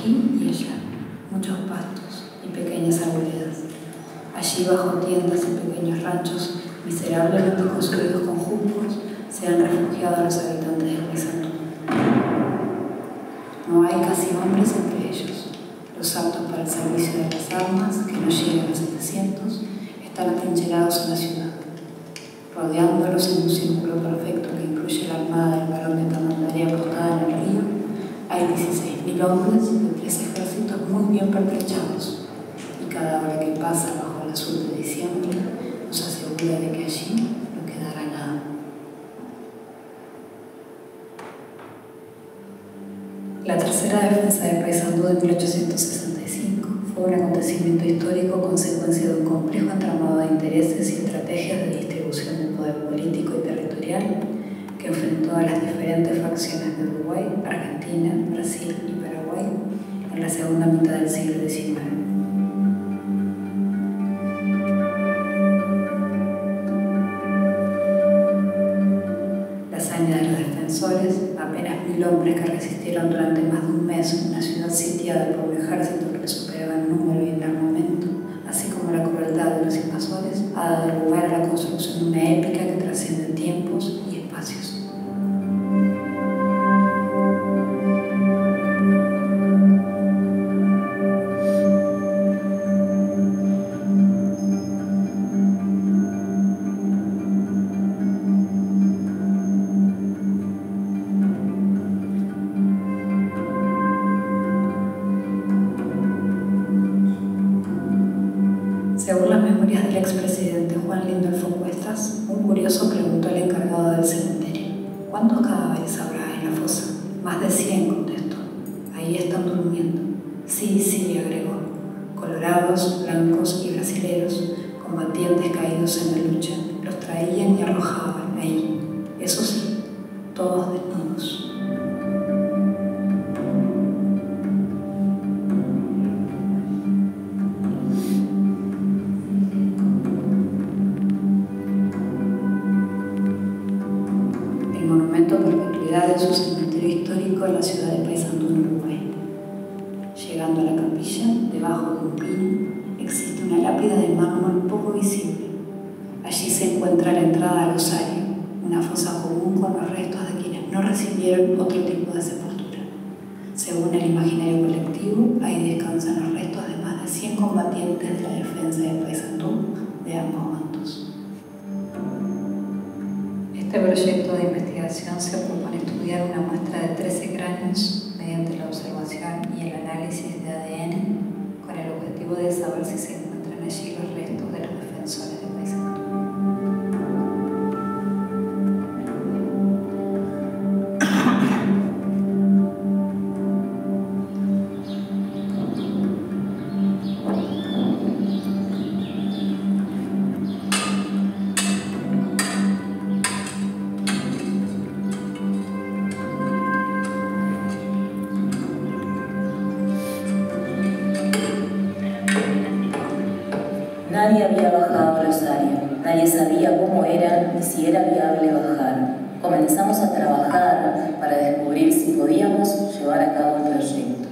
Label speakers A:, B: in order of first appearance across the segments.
A: aquí y allá, muchos pastos y pequeñas arboledas. Allí, bajo tiendas y pequeños ranchos, miserablemente construidos con juncos, se han refugiado los habitantes del Paysandú. No hay casi hombres entre ellos. Los aptos para el servicio de las armas, que no llegan a 700, están atrincherados en la ciudad. Rodeándolos en un círculo perfecto que incluye la armada del barón de Tamandaré apostada en el río, hay 16.000 hombres de 3 ejércitos muy bien pertrechados, y cada hora que pasa bajo el azul de diciembre nos asegura de que allí no quedará nada. La tercera defensa de Paysandú de 1865 fue un acontecimiento histórico consecuencia de un complejo entramado de intereses y estrategias de distribución del poder político y territorial que enfrentó a las diferentes facciones de Uruguay, Argentina, Brasil y Paraguay en la segunda mitad del siglo XIX. La hazaña de los defensores, apenas 1.000 hombres que resistieron durante más de un mes una ciudad sitiada por un ejército que superaba en número y en armamento, así como la crueldad de los invasores, ha dado lugar a la construcción de una épica que trasciende tiempos y espacios. Según las memorias del expresidente Juan Lindolfo Cuestas, un curioso preguntó al encargado del cementerio: ¿cuántos cadáveres habrá en la fosa? Más de 100, contestó. Ahí están durmiendo. Sí, sí, agregó. Colorados, blancos y brasileros, combatientes caídos en la lucha, los traían y arrojaban ahí. Eso sí, todos desnudos. De su cementerio histórico en la ciudad de Paysandú, en Uruguay. Llegando a la capilla, debajo de un pino, existe una lápida de mármol poco visible. Allí se encuentra la entrada al osario, una fosa común con los restos de quienes no recibieron otro tipo de sepultura. Según el imaginario colectivo, ahí descansan los restos de más de 100 combatientes de la defensa de Paysandú de ambos bandos. Este proyecto de investigación se propone estudiar una muestra de 13 cráneos mediante la observación y el análisis de ADN con el objetivo de saber si se encuentran allí los restos de los defensores de Paysandú.
B: Nadie había bajado al osario, nadie sabía cómo era ni si era viable bajar. Comenzamos a trabajar para descubrir si podíamos llevar a cabo el proyecto.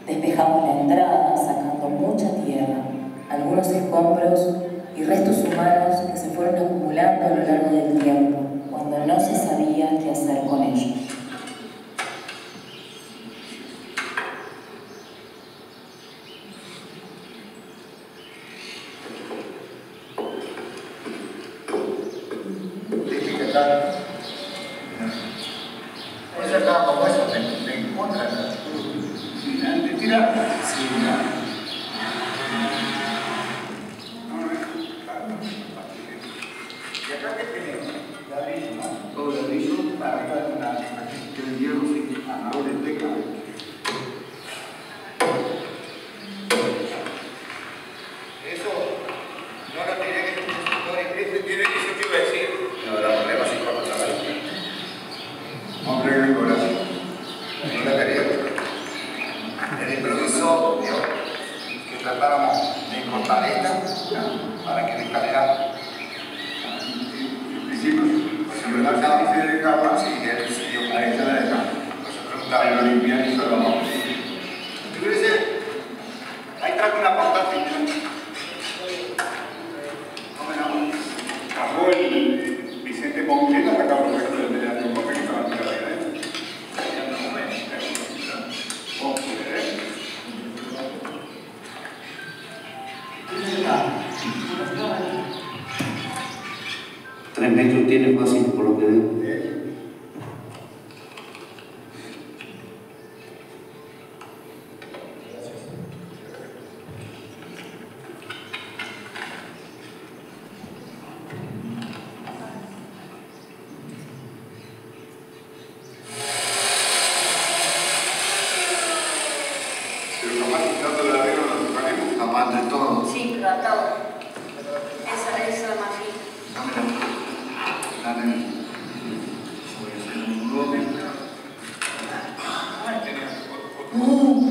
B: Despejamos la entrada sacando mucha tierra, algunos escombros y restos humanos que se fueron acumulando a lo largo del tiempo, cuando no se sabía qué hacer con ellos.
C: el metro tiene fácil, por lo que veo.
A: Sí, pero atado. Esa más fina.
C: Dame. Voy a hacer un nudo.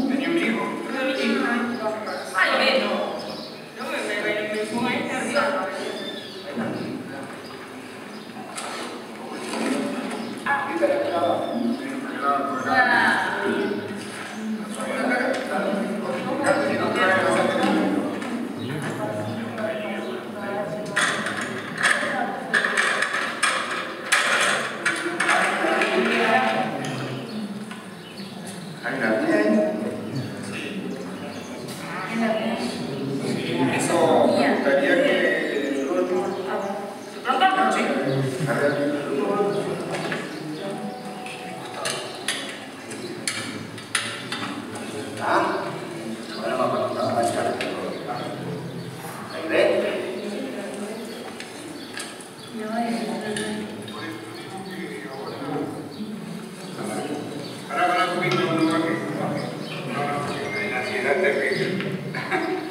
C: Tenía un hijo.
A: Ay, bueno. Yo me pongo ahí arriba.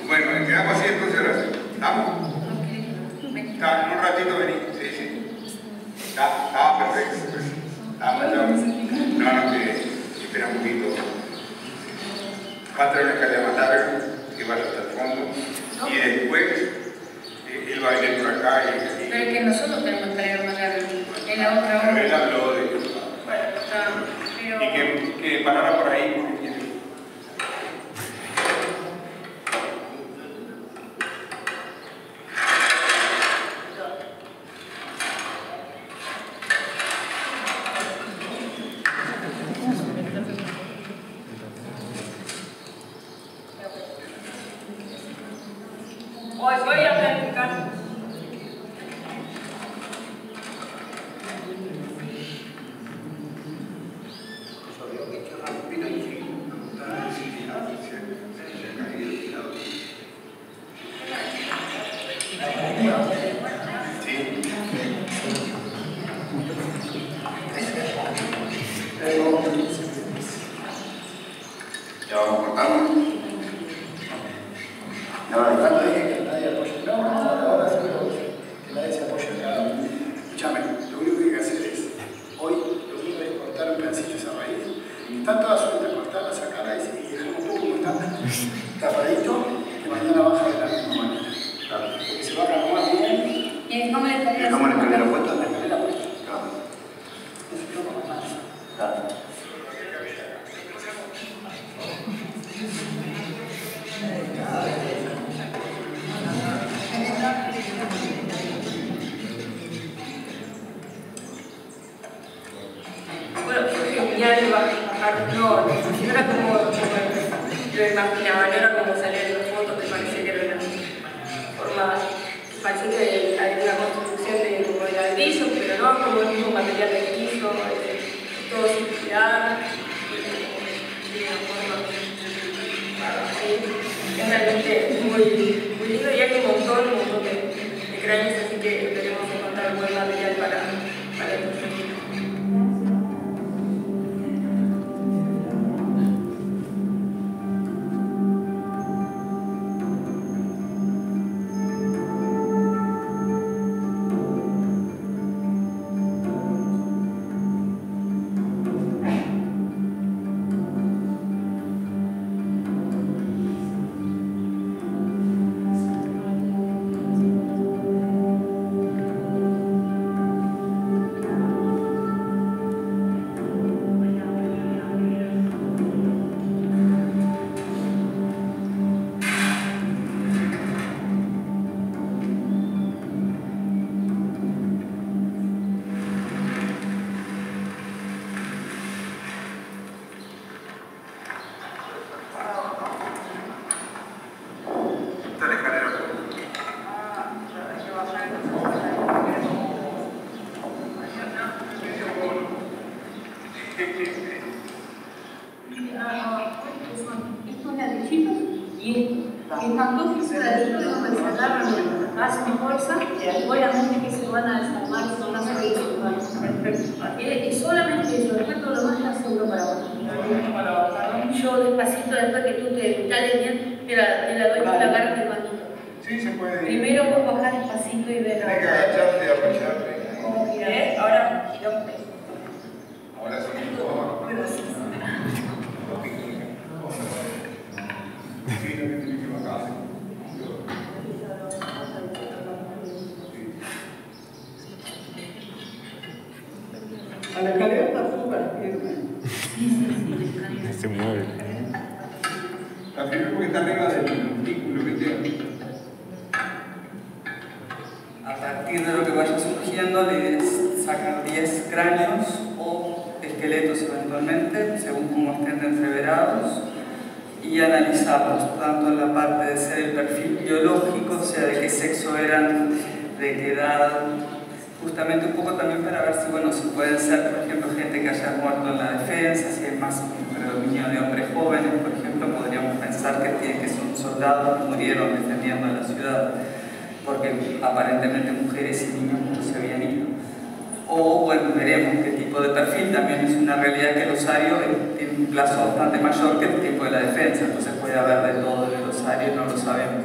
D: Bueno, quedamos así entonces ahora. ¿Estamos? En un ratito vení. Sí. Está perfecto. Estamos ya. No, que espera un poquito. Va a traer una escalera más larga que vaya hasta el fondo. Y después él va a venir por acá y...
A: Pero es que nosotros tenemos que traer más larga. En la otra hora.
D: Pero él habló de...
A: Bueno, está... Pero...
D: Y que parara por ahí porque quiere...
A: Voy a planificar.
D: Ya vamos cortando.
E: No, Alejandro, dije que nadie apoya. No, ahora seguro que nadie se apoya acá. Escúchame, lo único que hay que hacer es, hoy, lo único es cortar un pedacito esa raíz. Están todas sueltas, cortarlas, sacarlas y dejarlo un poco como está tapadito, que mañana baja de la misma manera. Claro, porque se baja más bien.
A: ¿Y dejamos la escalera?
C: ¿Dejamos la escalera puesta?
E: La escalera puesta.
C: Claro.
E: Eso es como más.
C: Claro.
A: Bueno, fue genial bajar flores. No era como lo imaginaba, no era como salía en las fotos, que parecía que era una forma, parecía que había una construcción de como de ladrillo, pero no como el mismo material del piso, todo circular, y de una forma así. Es realmente muy lindo y hay un montón de cráneos, así que debemos encontrar buen material para el proyecto.
F: impactó físicamente de mencionaron hacen fuerza, obviamente que se van a desarmar, se van a hacer y solamente eso, después todo lo más está seguro para vos. Yo despacito, después que tú te instales bien, te la doy con la cara del manito.
D: Sí, se puede.
F: Primero vos bajás despacito y ves.
D: Tienes que agacharte y apoyarte.
F: ¿Cómo girás? Ahora giró.
D: Ahora son un poco. Sí, no tienes que bajar.
G: A la escalera está súper firme.
H: Se mueve.
D: La firme porque está arriba del vínculo que tiene.
I: A partir de lo que vaya surgiendo, la idea es sacar 10 cráneos o esqueletos eventualmente, según cómo estén entreverados, y analizarlos, tanto en la parte de ser el perfil biológico, o sea, de qué sexo eran, de qué edad, justamente un poco también para ver si, bueno, si pueden ser, por ejemplo, gente que haya muerto en la defensa, si hay más un predominio de hombres jóvenes, por ejemplo, podríamos pensar que son soldados que murieron defendiendo la ciudad, porque aparentemente mujeres y niños no se habían ido. O, bueno, veremos qué tipo de perfil, también es una realidad que el osario tiene un plazo bastante mayor que el tiempo de la defensa, entonces puede haber de todo en el osario, no lo sabemos.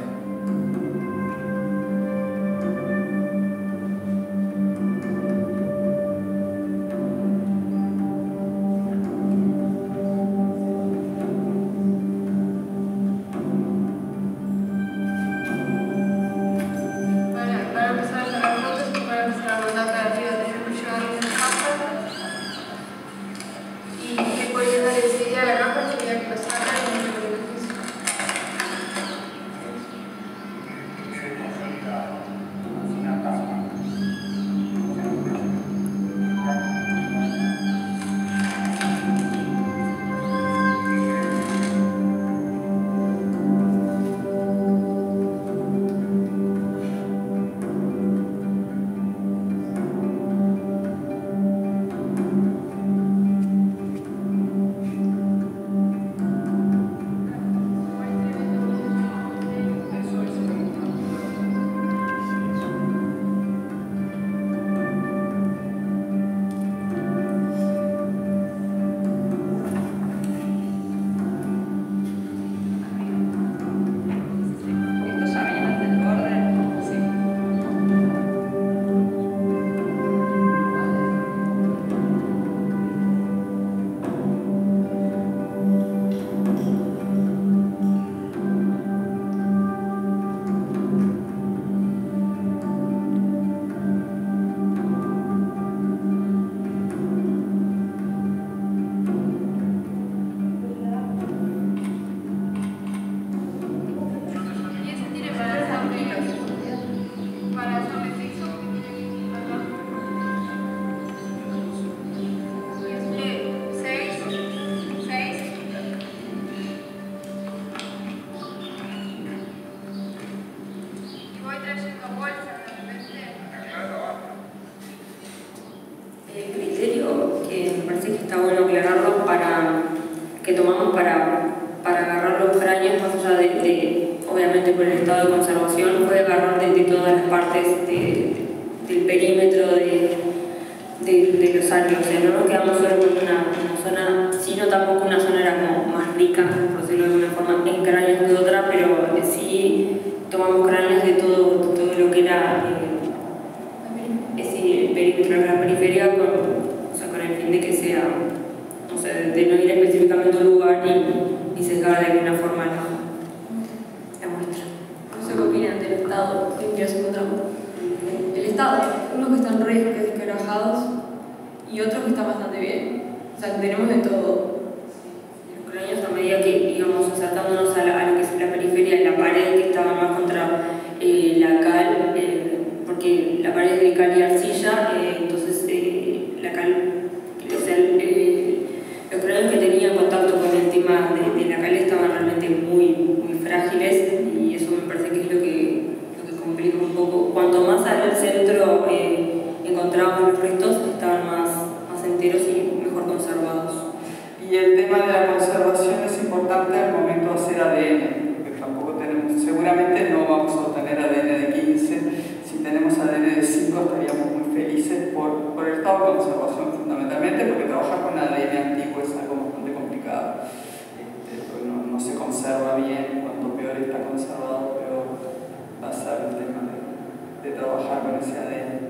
I: Y el tema de la conservación es importante al momento de hacer ADN, porque tampoco tenemos, conserva bien. Cuanto peor está conservado, peor va a ser el tema de trabajar con ese ADN.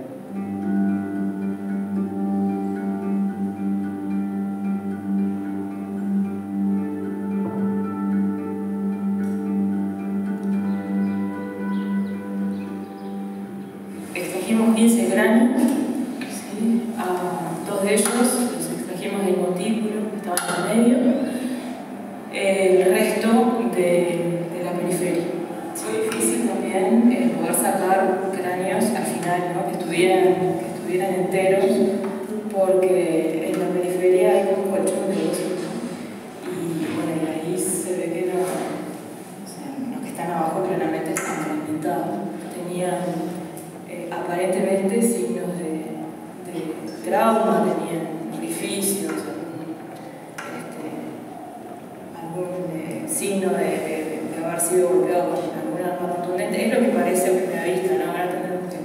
B: Extrajimos 15 cráneos, ¿sí? Dos de ellos los extrajimos del montículo, que estaba en el medio, el resto de la periferia. Fue difícil también poder sacar cráneos al final, ¿no? que estuvieran enteros, porque en la periferia hay un colchón de huesos, y bueno, y ahí se ve que los que están abajo claramente están fragmentados, tenían aparentemente signos de trauma, tenían orificios, algún signo de haber sido golpeado con alguna arma contundente. Es lo que parece a primera vista, ¿no? Ahora tenemos que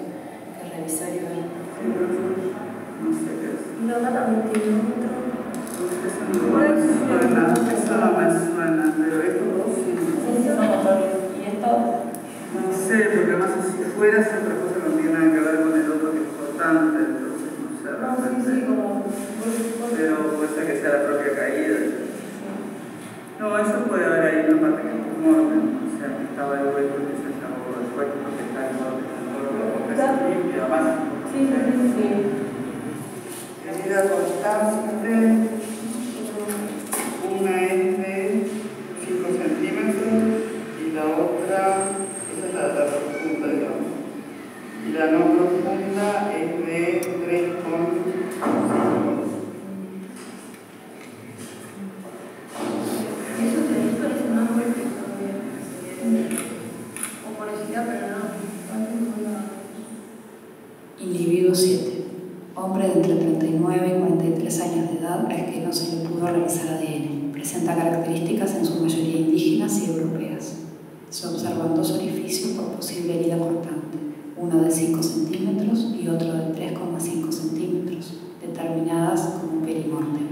B: revisar y ver.
I: No sé qué es.
F: No, acá también tiene otro.
I: Eso no me suena, pero estos dos sí.
B: ¿Y esto?
I: No sé, porque además si fuera esa otra cosa no tiene nada que ver con el otro que es cortante, entonces no sé realmente. Pero puede ser que sea la propia caída. No, eso puede haber ahí una parte que es mortal, o sea, que estaba el hueco que se acabó el cuerpo que está en porque se limpia, además.
F: Sí.
I: Herida constante, una es de 5 centímetros y la otra, esa es la profunda, digamos. Y la no profunda es de 3,5.
F: Eso parece más fuerte todavía. O porosidad, pero no.
A: Individuo 7. Hombre de entre 39 y 43 años de edad al que no se le pudo realizar ADN. Presenta características en su mayoría indígenas y europeas. Se observan dos orificios por posible herida cortante, uno de 5 centímetros y otro de 3,5 centímetros, determinadas como perimortem.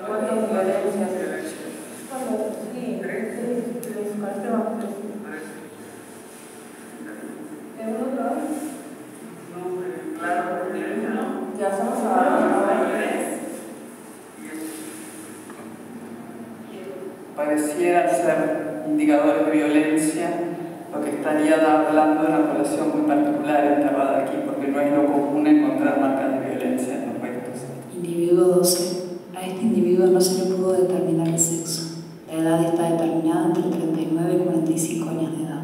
F: ¿Cuántas violencias? Sí, 3 con este vamos a decir. ¿Es uno otra vez?
I: No, claro, ¿no?
F: Ya estamos a 3.
I: Pareciera ser indicadores de violencia, lo que estaría hablando de una población muy particular enterrada aquí, porque no es lo común encontrar marcas de violencia en los restos.
A: Individuo 12. A este individuo no se le pudo determinar el sexo. La edad está determinada entre 39 y 45 años de edad.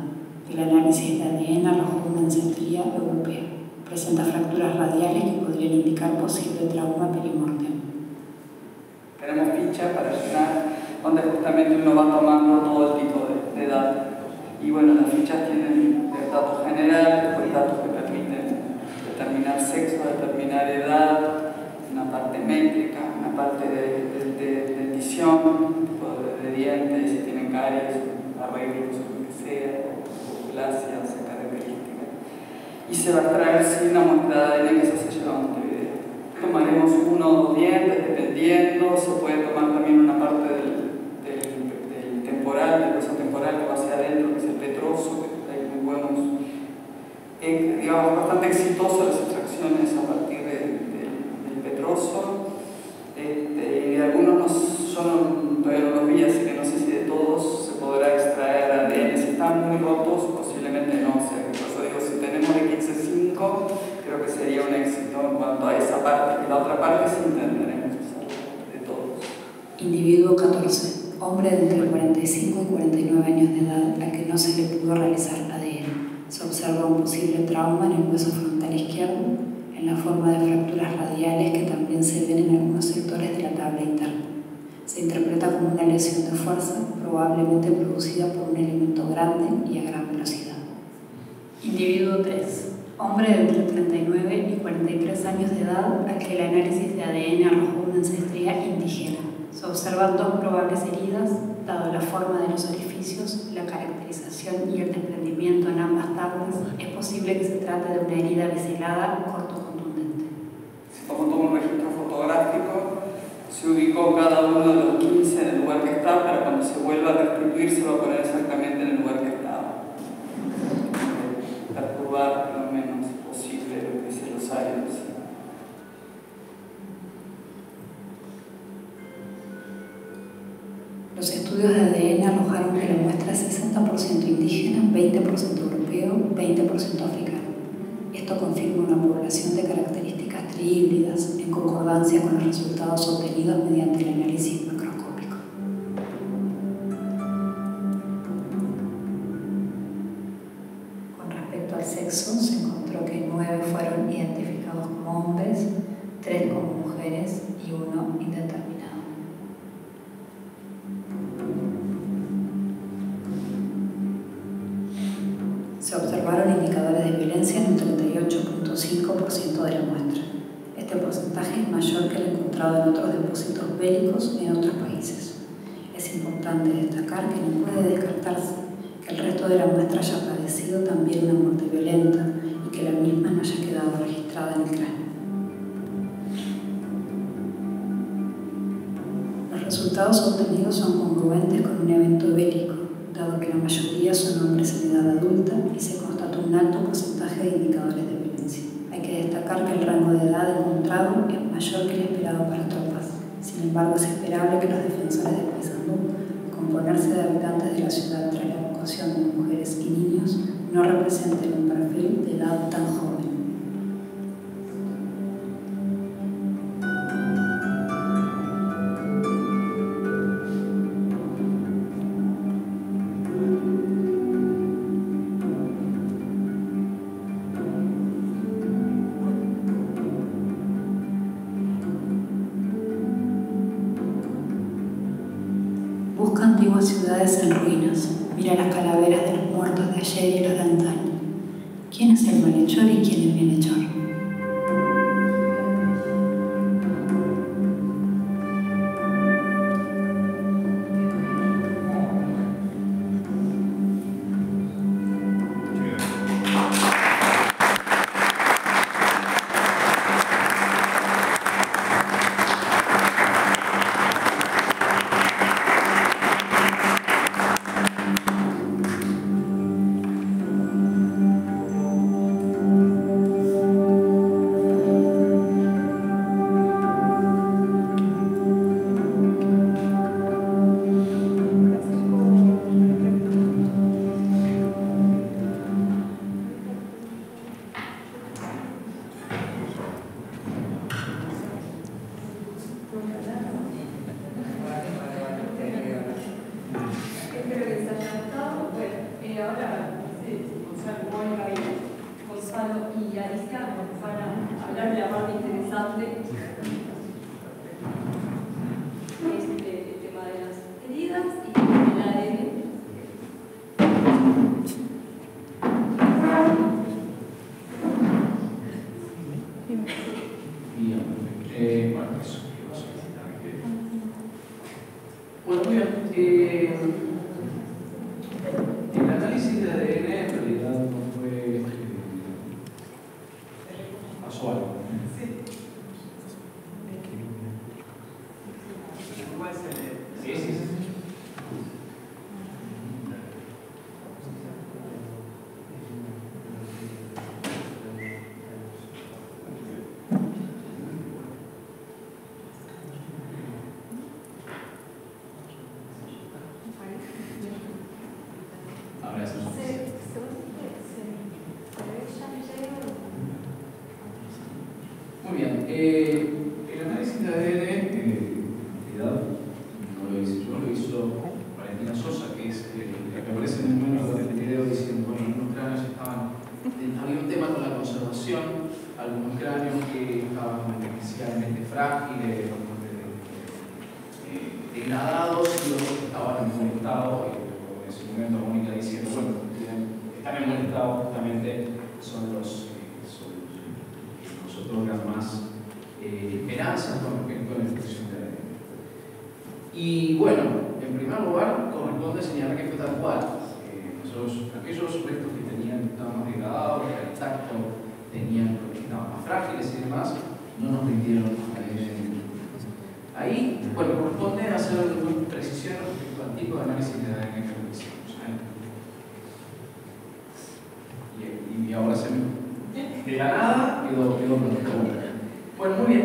A: El análisis de ADN arrojó una ancestría europea. Presenta fracturas radiales que podrían indicar posible trauma perimortem.
I: Tenemos fichas para llenar, donde justamente uno va tomando todo el tipo de datos. Y bueno, las fichas tienen datos generales, después datos que permiten determinar sexo, determinar edad, una parte métrica, una parte de dentición, tipo de dientes, si tienen caries, arreglos, lo que sea, o plasia, o sea, características. Y se va a extraer sí una muestra de ADN que se hace llevar a Montevideo. Tomaremos 1 o 2 dientes, dependiendo, se puede tomar también una parte del temporal, del hueso temporal que va hacia adentro, que es el petroso, que hay muy buenos, digamos, bastante exitosas las extracciones a partir del petroso. Y de algunos todavía no los vi, así que no sé si de todos se podrá extraer ADN. Si están muy rotos, posiblemente no. O sea, por eso digo, si tenemos de 15,5, creo que sería un éxito en cuanto a esa parte. Y la otra parte sí intentaremos usar de todos.
A: Individuo 14. Hombre de entre 45 y 49 años de edad al que no se le pudo realizar ADN. Se observa un posible trauma en el hueso frontal izquierdo, en la forma de fracturas radiales que también se ven en algunos sectores de la tabla interna. Se interpreta como una lesión de fuerza, probablemente producida por un elemento grande y a gran velocidad. Individuo 3. Hombre de entre 39 y 43 años de edad al que el análisis de ADN arrojó una ancestría indígena. Se observan dos probables heridas, dado la forma de los orificios, la caracterización y el desprendimiento en ambas tablas. Es posible que se trate de una herida biselada corto-contundente.
I: Se tomó todo un registro fotográfico, se ubicó cada uno de los 15 en el lugar que está para cuando se vuelva a destruir se va a poner exactamente en el lugar que estaba. Perturbar lo menos posible lo que se los aires.
A: Los estudios de ADN arrojaron que la muestra es 60% indígena, 20% europeo, 20% africano. Esto confirma una población de características trihíbridas en concordancia con los resultados obtenidos mediante el análisis macroscópico. Con respecto al sexo, se encontró que 9 fueron identificados como hombres, 3 como mujeres y 1 indeterminado. Se observaron indicadores de violencia en un 38.5% de la muestra. Este porcentaje es mayor que el encontrado en otros depósitos bélicos en otros países. Es importante destacar que no puede descartarse que el resto de la muestra haya padecido también una muerte violenta y que la misma no haya quedado registrada en el cráneo. Los resultados obtenidos son congruentes con un evento bélico, dado que la mayoría son hombres en edad adulta y se constató un alto porcentaje de indicadores de violencia. Hay que destacar que el rango de edad encontrado es mayor que el esperado para tropas. Sin embargo, es esperable que los defensores de Paysandú, al componerse de habitantes de la ciudad tras la evacuación de mujeres y niños, no representen un perfil de edad tan joven. Busca antiguas ciudades en ruinas, mira las calaveras de los muertos de ayer y los de antaño. ¿Quién es el malhechor y quién el bienhechor?
J: El análisis de ADN en realidad no fue casual. Sí. Muy bien. El análisis de ADN, en realidad, no lo hizo Valentina Sosa, que es la que aparece en el momento del video diciendo que algunos cráneos había un tema con la conservación, algunos cráneos que estaban especialmente frágiles, degradados, y otros que estaban en buen estado. En ese momento Mónica diciendo, bueno, están en buen estado justamente son los otorgan más esperanzas con respecto a la expresión de ADN. Y bueno, en primer lugar, corresponde señalar que fue tal cual. Aquellos restos que estaban más degradados, que al tacto estaban más frágiles y demás, no nos rindieron ADN. Ahí, bueno, corresponde hacer una precisión respecto al tipo tipo de análisis de ADN que realizamos. Y ahora se me... De la nada quedó pronto. Bueno, muy bien.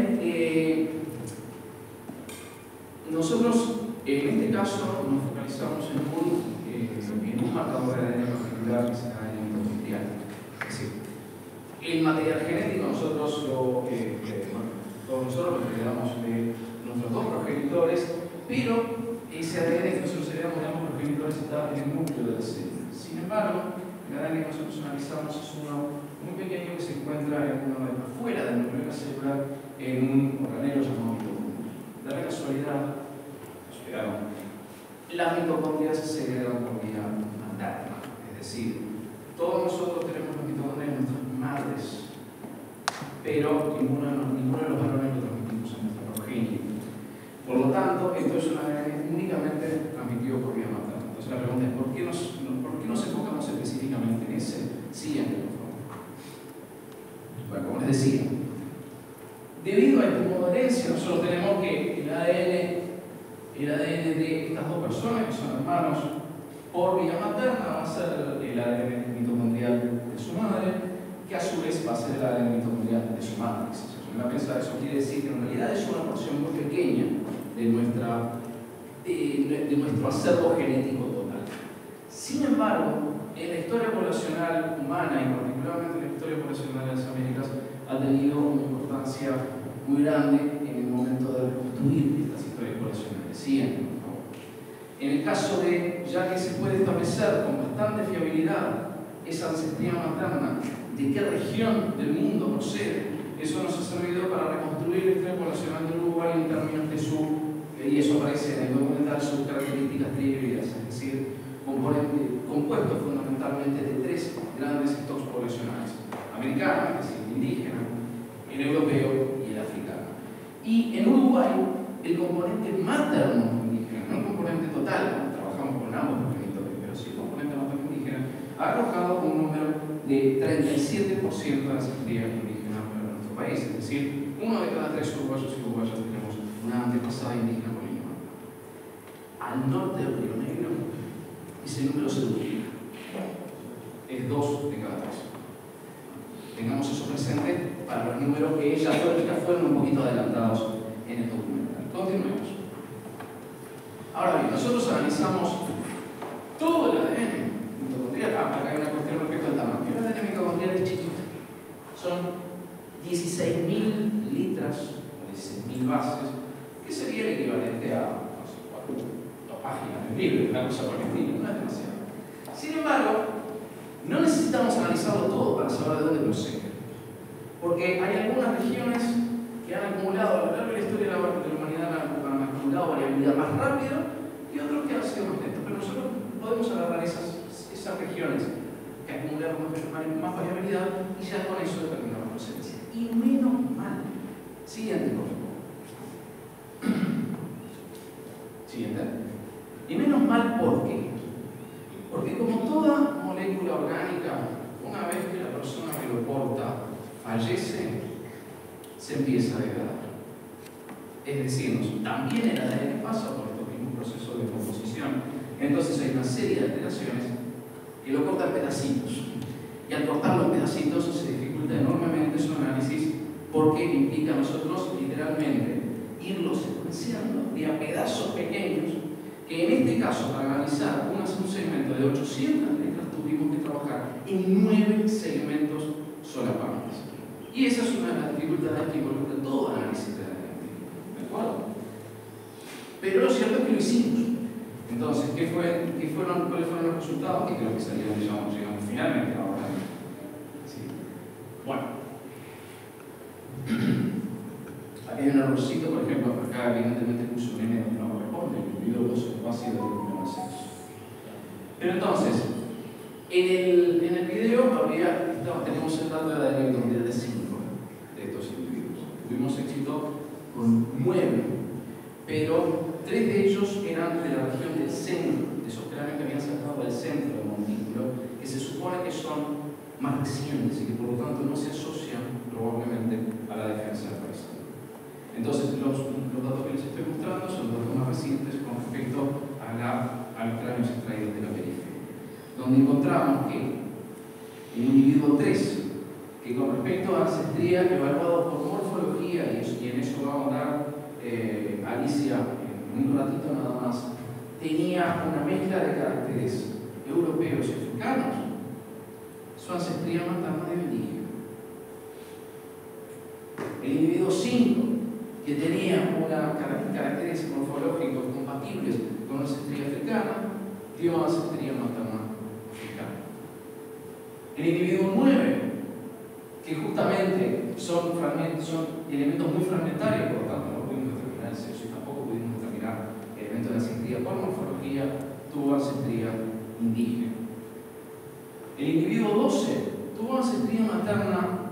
J: Nosotros, en este caso, nos focalizamos en un marcador de ADN particular que se llama ADN mitocondrial. Es decir, el material genético nosotros todos nosotros lo heredamos de nuestros dos progenitores, pero ese ADN que nosotros heredamos de ambos progenitores está en el núcleo de la célula. Sin embargo, el ADN que nosotros analizamos es uno muy pequeño que se encuentra afuera del núcleo de la célula en un organelo llamado mitocondria. Da la casualidad, las mitocondrias se heredan por vía materna, es decir, todos nosotros tenemos las mitocondrias en nuestras madres, pero ninguno de los varones lo transmitimos a nuestra progenie. Por lo tanto, esto es un ADN únicamente transmitido por vía materna. Entonces la pregunta es, ¿por qué nos enfocamos específicamente en ese? Siguiente, por favor. Bueno, como les decía, debido a este modo de herencia, nosotros tenemos que el ADN de estas dos personas, que son hermanos, por vía materna, va a ser el ADN mitocondrial de su madre, que a su vez va a ser el ADN mitocondrial de su matrix. Si se van a pensar, eso quiere decir que en realidad es una porción muy pequeña de nuestro acervo genético total. Sin embargo, en la historia poblacional humana, y particularmente en la historia poblacional de las Américas, ha tenido una importancia muy grande en el momento de reconstruir estas historias poblacionales. Siguiente, por favor. En el caso de, ya que se puede establecer con bastante fiabilidad esa ancestría materna, de qué región del mundo procede, eso nos ha servido para reconstruir la historia poblacional de Uruguay en términos de y eso aparece en el documental, sus características trihíbridas, es decir, compuestos fundamentalmente de tres grandes stocks poblacionales: americano, es decir, el indígena, el europeo y el africano. Y en Uruguay, el componente materno indígena, no el componente total, trabajamos con ambos progenitores, pero sí el componente materno indígena, ha arrojado un número de 37% de la ancestría indígena para nuestro país, es decir, 1 de cada 3 uruguayos y uruguayas tenemos una antepasada indígena por línea materna. Al norte del Río Negro, ese número se duplica, es 2 de cada 3. Tengamos eso presente para los números que ya fueron un poquito adelantados en el documental. Continuemos. Ahora bien, nosotros analizamos todo el ADN mitocondrial. Acá hay una cuestión respecto al tamaño. El ADN mitocondrial es chiquito. Son 16.000 litras, o 16.000 bases, que sería el equivalente a, no sé, 2 páginas de libro, una cosa por el estilo, no es demasiado. Sin embargo, no necesitamos analizarlo todo para saber de dónde procede. Porque hay algunas regiones que han acumulado, a lo largo de la historia de la humanidad, han acumulado variabilidad más rápido y otros que han sido más lentos. Pero nosotros podemos agarrar esas regiones que acumularon más variabilidad y ya con eso determinamos procedencia. Y menos mal. Siguiente, por favor. Siguiente. Y menos mal, ¿por qué? Porque como toda molécula orgánica, una vez que la persona que lo porta fallece, se empieza a degradar. Es decir, también el ADN pasa por estos mismos procesos de composición. Entonces hay una serie de alteraciones que lo cortan en pedacitos. Y al cortarlo en pedacitos se dificulta enormemente su análisis porque implica a nosotros literalmente irlo secuenciando de a pedazos pequeños que en este caso, para analizar un segmento de 800 letras, tuvimos que trabajar en 9 segmentos solapantes. Y esa es una de las dificultades que involucra todo análisis de ADN. ¿De acuerdo? Pero lo cierto es que lo hicimos. Entonces, ¿cuáles fueron los resultados? Que creo que salieron, llegamos finalmente ahora. ¿Sí? Bueno. Aquí hay un errorcito, por ejemplo, acá evidentemente puso un N donde no corresponde, el video los espacios de los sexos. Pero entonces, en el video tenemos el dato de la ADN de 5 de estos individuos. Tuvimos éxito con 9, pero 3 de ellos eran de la región del centro, de esos que habían sacado del centro del montículo, que se supone que son más recientes y que por lo tanto no se asocian probablemente a la defensa del país. Entonces, los datos que les estoy mostrando son los datos más recientes con respecto a a los cráneos extraídos de la periferia, donde encontramos que el individuo 3, que con respecto a ancestría evaluado por morfología, y en eso va a ahondar Alicia en un ratito nada más, tenía una mezcla de caracteres europeos y africanos. Su ancestría materna era indígena. El individuo 5, que tenía caracteres morfológicos compatibles con la ancestría africana, dio ancestría materna africana. El individuo 9, que justamente son elementos muy fragmentarios, por lo tanto no pudimos determinar el sexo y tampoco pudimos determinar elementos de ancestría por morfología, tuvo ancestría indígena. El individuo 12 tuvo ancestría materna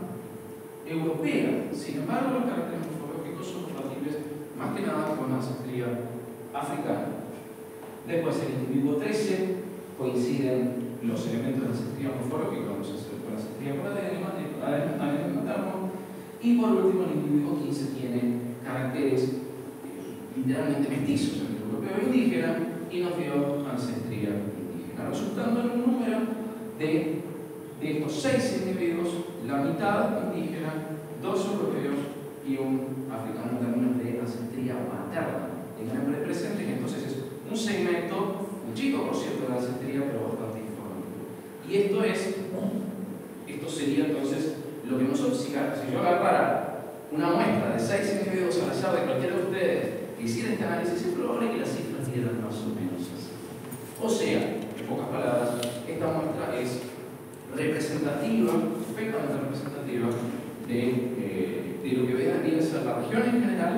J: europea, sin embargo los caracteres morfológicos son compatibles más que nada con la ancestría africana. Después el individuo 13 coinciden los elementos de ancestría morfológica con la ancestría materna, y por último el individuo 15 tiene caracteres literalmente mestizos entre europeo e indígena y nos dio ancestría indígena, resultando en un número de estos 6 individuos, la mitad indígena, 2 europeos y un africano en términos de ancestría materna. Tengan presente que entonces es un segmento, un chico por cierto, de la ancestría, pero bastante informativo. Y esto sería entonces lo que nosotros, si yo agarrara una muestra de 6 individuos al azar de cualquiera de ustedes que hiciera este análisis, es probable que las cifras dieran más o menos así. O sea, en pocas palabras, esta muestra es representativa, perfectamente representativa de lo que debería ser la región en general,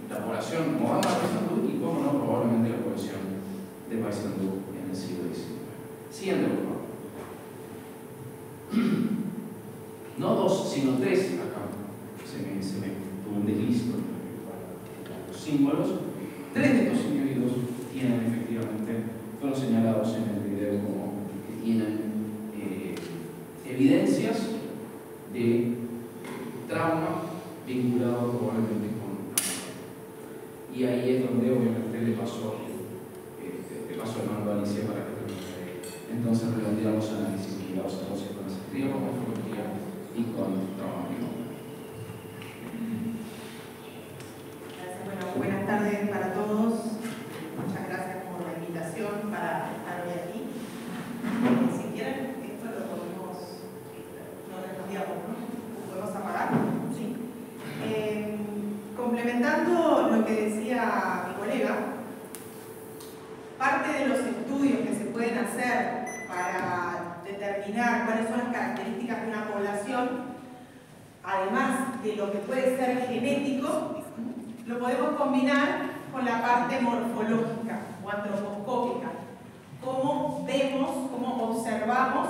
J: la población moderna de Paysandú y, como no, probablemente la población de Paysandú en el siglo XIX. Siguiente, por favor. No 2, sino 3 acá. Se me tuvo un desliz con los símbolos. 3 de estos individuos tienen efectivamente, fueron señalados en el video como que tienen evidencias de trauma vinculado probablemente con la. Y ahí es donde obviamente le pasó el mando a Alicia para que termine. Entonces redondeamos análisis vinculados entonces con ancestría, con morfología y con trauma vinculado.
K: Gracias. Bueno, buenas tardes para todos. Muchas gracias por la invitación para estar hoy aquí. Si quieren, esto lo podemos, no respondíamos, ¿no? ¿Podemos apagar? Sí. Complementando lo que decía mi colega, parte de los estudios que se pueden hacer para determinar cuáles son las características de una población, además de lo que puede ser genético, lo podemos combinar con la parte morfológica o antroposcópica. Cómo vemos, cómo observamos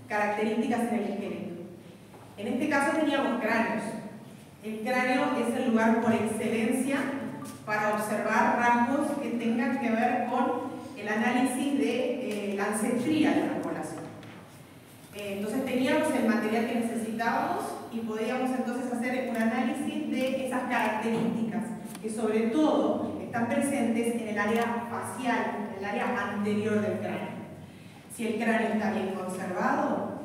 K: características en el esqueleto. En este caso teníamos cráneos. El cráneo es el lugar por excelencia para observar rasgos que tengan que ver con el análisis de la ancestría de una población. Entonces teníamos el material que necesitábamos y podíamos entonces hacer un análisis de esas características que sobre todo están presentes en el área facial, en el área anterior del cráneo. Si el cráneo está bien conservado,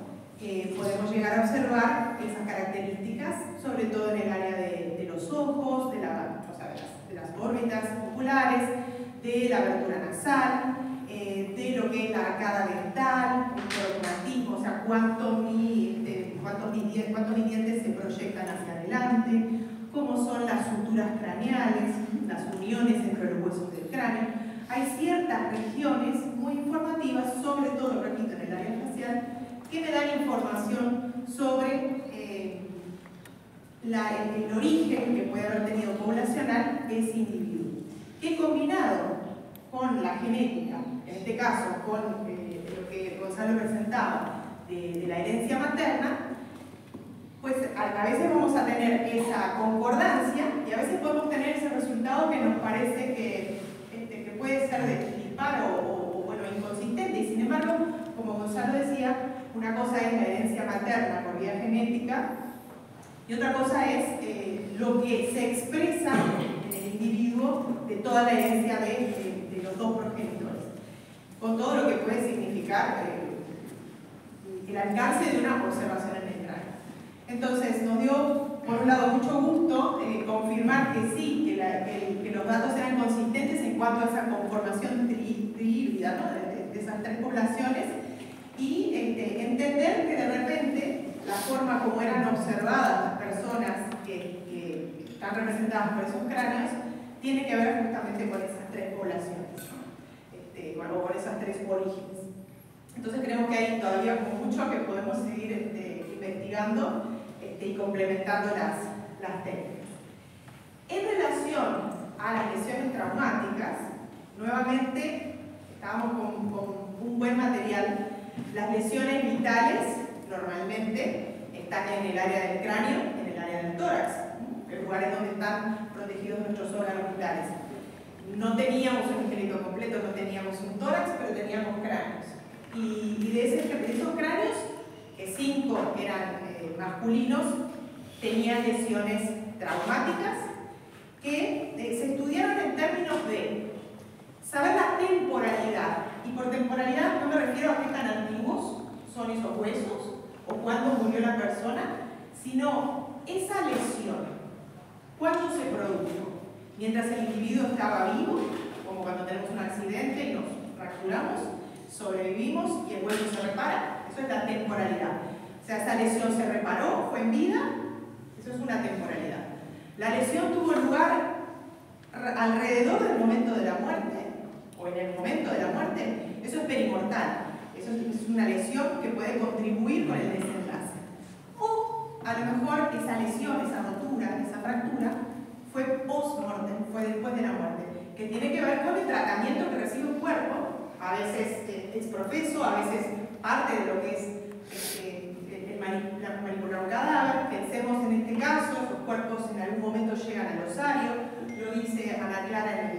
K: podemos llegar a observar esas características, sobre todo en el área de los ojos, de las órbitas oculares, de la abertura nasal, de lo que es la arcada dental, el cromatismo, o sea, cuántos mis dientes se proyectan hacia adelante, cómo son las suturas craneales, las uniones entre los huesos del cráneo. Hay ciertas regiones muy informativas, sobre todo, repito, en el área facial, que me dan información sobre el origen que puede haber tenido poblacional de ese individuo, que combinado con la genética, en este caso con lo que Gonzalo presentaba de la herencia materna, pues a veces vamos a tener esa concordancia y a veces podemos tener ese resultado que nos parece que puede ser de disparo o bueno, inconsistente, y sin embargo, como Gonzalo decía, una cosa es la herencia materna por vía genética y otra cosa es lo que se expresa en el individuo de toda la herencia de los dos progenitores. con todo lo que puede significar el alcance de una observación en el cráneo. Entonces nos dio, por un lado, mucho gusto confirmar que sí, que los datos eran consistentes en cuanto a esa conformación híbrida, ¿no? de esas tres poblaciones, y entender que de repente la forma como eran observadas las personas que están representadas por esos cráneos tiene que ver justamente con esas tres poblaciones, ¿no? O con esas tres orígenes. Entonces creemos que hay todavía mucho que podemos seguir investigando y complementando las técnicas. En relación a las lesiones traumáticas, nuevamente estábamos con un buen material. Las lesiones vitales normalmente están en el área del cráneo, en el área del tórax, en lugares donde están protegidos nuestros órganos vitales. No teníamos un esqueleto completo, no teníamos un tórax, pero teníamos cráneos. Y de esos cráneos, 5 eran masculinos, tenían lesiones traumáticas que se estudiaron en términos de saber la temporalidad. Y por temporalidad no me refiero a qué tan antiguos son esos huesos o cuándo murió la persona, sino esa lesión, cuándo se produjo. Mientras el individuo estaba vivo, como cuando tenemos un accidente y nos fracturamos, sobrevivimos y el hueso se repara. Eso es la temporalidad. O sea, esa lesión se reparó, fue en vida, eso es una temporalidad. La lesión tuvo lugar alrededor del momento de la muerte, o en el momento de la muerte, eso es perimortal. Eso es una lesión que puede contribuir con el desenlace. O a lo mejor esa lesión, esa rotura, esa fractura, fue post-mortem, fue después de la muerte, que tiene que ver con el tratamiento que recibe un cuerpo, a veces es profeso, a veces parte de lo que es manipular un cadáver. Pensemos en este caso, los cuerpos en algún momento llegan al osario, lo dice Ana Clara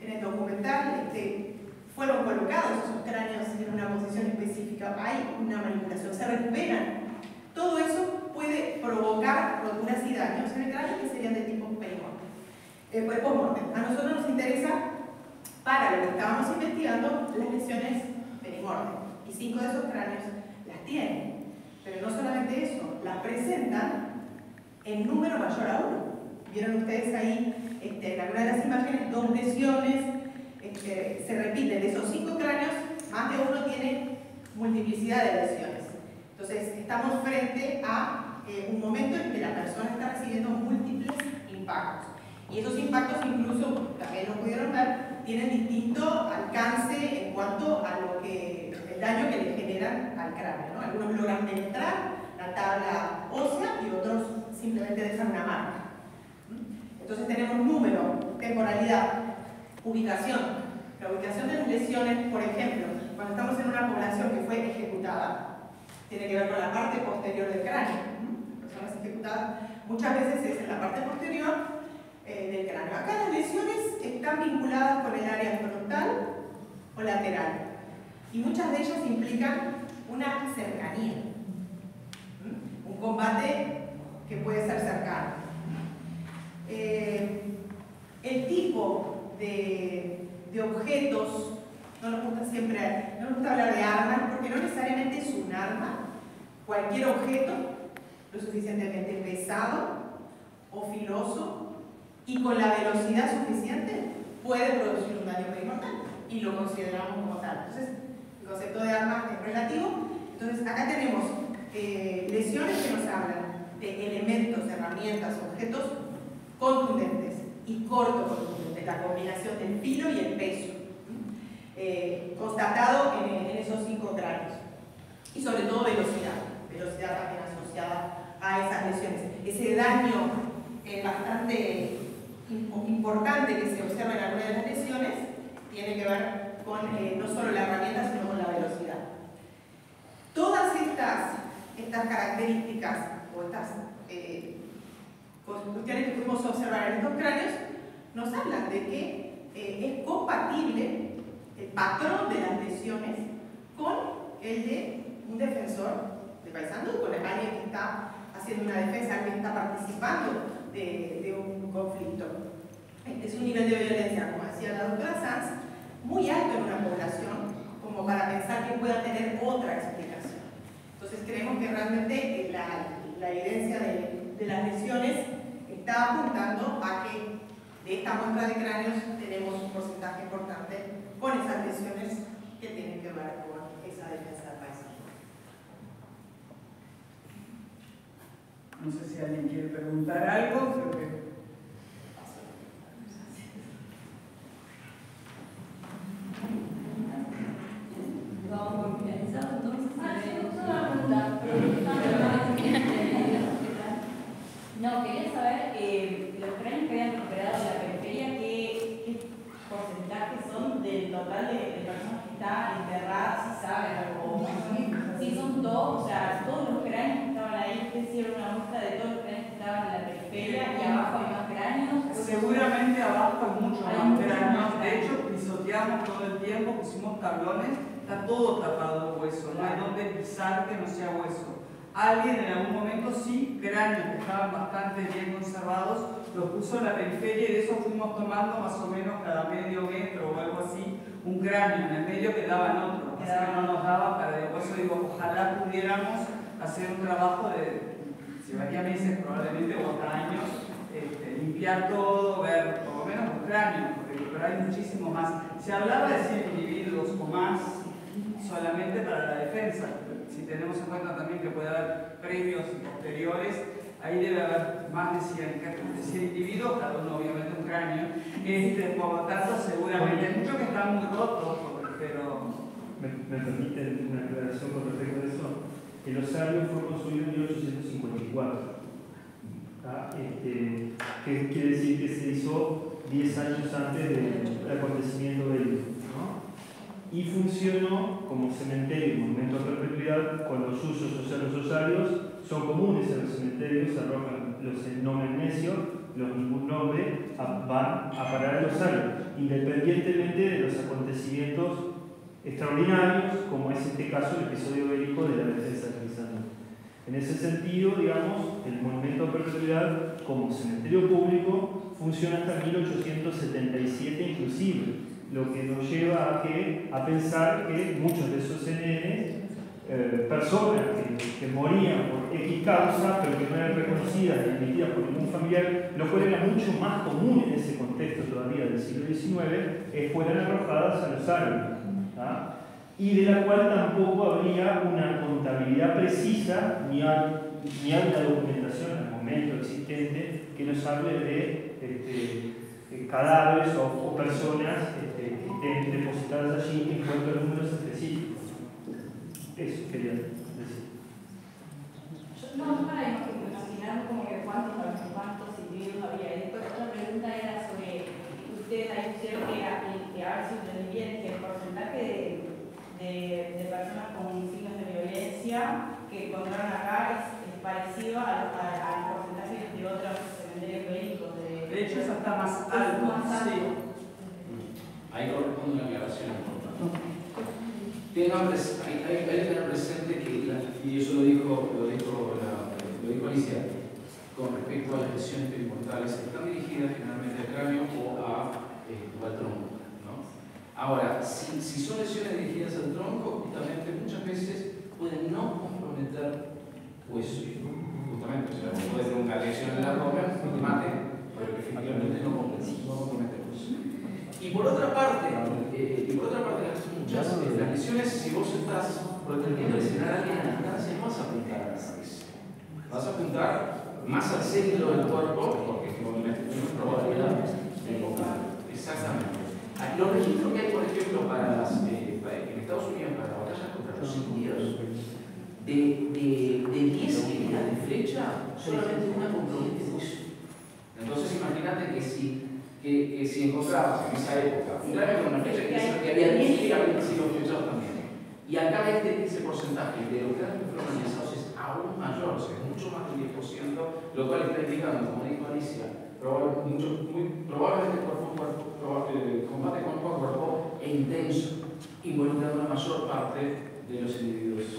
K: en el documental, fueron colocados esos cráneos en una posición específica, hay una manipulación, se recuperan. Todo eso puede provocar roturas y daños en el cráneo que serían de tipo post-mortem. A nosotros nos interesa, para lo que estábamos investigando, las lesiones perimortem. Y 5 de esos cráneos las tienen. Pero no solamente eso, las presentan en número mayor a 1. Vieron ustedes ahí, en alguna de las imágenes, 2 lesiones, se repiten. De esos 5 cráneos, más de uno tiene multiplicidad de lesiones. Entonces, estamos frente a un momento en que la persona está recibiendo múltiples impactos. Y esos impactos incluso, también lo pudieron ver, tienen distinto alcance en cuanto a el daño que le generan al cráneo, ¿no? Algunos logran penetrar la tabla ósea y otros simplemente dejan una marca. Entonces tenemos número, temporalidad, ubicación. La ubicación de las lesiones, por ejemplo, cuando estamos en una población que fue ejecutada, tiene que ver con la parte posterior del cráneo. Personas ejecutadas muchas veces es en la parte posterior del cráneo. Acá las lesiones están vinculadas con el área frontal o lateral y muchas de ellas implican una cercanía, un combate que puede ser cercano. El tipo de objetos, no nos gusta hablar de armas porque no necesariamente es un arma. Cualquier objeto lo suficientemente pesado o filoso y con la velocidad suficiente puede producir un daño perimortal y lo consideramos como tal. Entonces, el concepto de arma es relativo. Entonces, acá tenemos lesiones que nos hablan de elementos, herramientas, objetos contundentes y cortocontundentes, la combinación del filo y el peso, constatado en esos 5 cráneos. Y sobre todo velocidad también asociada a esas lesiones. Ese daño bastante importante que se observa en algunas de las lesiones tiene que ver con no solo la herramienta, sino con la velocidad. Todas estas características o estas cuestiones que pudimos observar en estos cráneos nos hablan de que es compatible el patrón de las lesiones con el de un defensor de Paysandú, con alguien que está haciendo una defensa, alguien que está participando de un conflicto. Es un nivel de violencia, como decía la doctora Sanz, muy alto en una población pueda tener otra explicación. Entonces creemos que realmente la evidencia de las lesiones está apuntando a que de esta muestra de cráneos tenemos un porcentaje importante con esas lesiones que tienen que ver con esa defensa del paisaje.
I: No sé si alguien quiere preguntar algo, creo que...
L: Vamos por finalizado, entonces.
M: Una pregunta. No, quería saber, los cráneos que habían recuperado de la periferia, ¿qué porcentaje son del total de personas que están enterradas, si saben algo? Si son todos, o sea, todos los cráneos que estaban ahí, ustedes hicieron una muestra de todos los cráneos que estaban en la periferia y abajo hay más cráneos.
I: Seguramente abajo hay mucho más cráneos. De hecho, pisoteamos todo el tiempo, pusimos tablones, está todo tapado de hueso, no hay donde pisar que no sea hueso. Alguien en algún momento sí, cráneos que estaban bastante bien conservados, los puso en la periferia y de eso fuimos tomando más o menos cada medio metro o algo así, un cráneo, en el medio quedaban otros, así que no nos daba para de hueso. Digo, ojalá pudiéramos hacer un trabajo de, llevaría meses probablemente o hasta años, limpiar todo, ver por lo menos los cráneos, pero hay muchísimo más. Se hablaba de 100 individuos o más solamente para la defensa. Si tenemos en cuenta también que puede haber previos y posteriores, ahí debe haber más de 100 individuos, cada uno obviamente un cráneo. Por lo tanto, seguramente hay muchos que están muy rotos, pero...
N: ¿Me permite una aclaración con respecto a eso? El osario fue construido en 1854. Que quiere decir que se hizo 10 años antes del acontecimiento bélico, ¿no? Y funcionó como cementerio y monumento a perpetuidad cuando los usos, o sea, los osarios son comunes en los cementerios, se arrojan los nombres necios, los ningún nombre, van a parar al osario, independientemente de los acontecimientos extraordinarios, como es este caso el episodio bélico de la defensa de Paysandú. En ese sentido, digamos, el monumento a perpetuidad como cementerio público funciona hasta 1877 inclusive, lo que nos lleva a pensar que muchos de esos CNN, personas que morían por X causa, pero que no eran reconocidas ni admitidas por ningún familiar, lo cual era mucho más común en ese contexto todavía del siglo XIX, fueran arrojadas a los árboles, y de la cual tampoco habría una contabilidad precisa ni hay una documentación al momento existente que nos hable de cadáveres o personas que estén depositadas allí en cuanto a números específicos. Eso quería decir.
M: No, para imaginar como que cuántos individuos había. Y después otra pregunta era sobre, ustedes ahí dijeron que a ver si entendí bien, que el porcentaje de personas con signos de violencia que encontraron acá es parecido al porcentaje de otros cementerios bélicos.
I: De hecho, eso está más alto. Sí.
J: Ahí corresponde una aclaración importante. Hay que tener presente que, y eso lo dijo Alicia, con respecto a las lesiones perimortales, están dirigidas generalmente al cráneo o al tronco, ¿no? Ahora, si son lesiones dirigidas al tronco, justamente muchas veces pueden no comprometer hueso. Justamente, o sea, puede tener una lesión en la roca que te mate, pero que efectivamente no compromete hueso. Y por otra parte, las lesiones, si vos estás pretendiendo lesionar a alguien en la distancia, no vas a apuntar a la cabeza. Vas a apuntar más al centro del cuerpo, porque es menos probabilidad de invocar. Exactamente. Los registros que hay, por ejemplo, en Estados Unidos para la batalla contra los indios, de 10 heridas de flecha, solamente una compromete hueso. Entonces, imagínate que si encontrabas en esa época un cráneo con una flecha, que había 10 que habían sido flechados también. Y acá ese porcentaje de los cráneos que fueron analizados es aún mayor, o sea, es mucho más del 10%, lo cual está indicando, como dijo Alicia, probablemente combate cuerpo a cuerpo e intenso, involucrando la mayor parte de los individuos.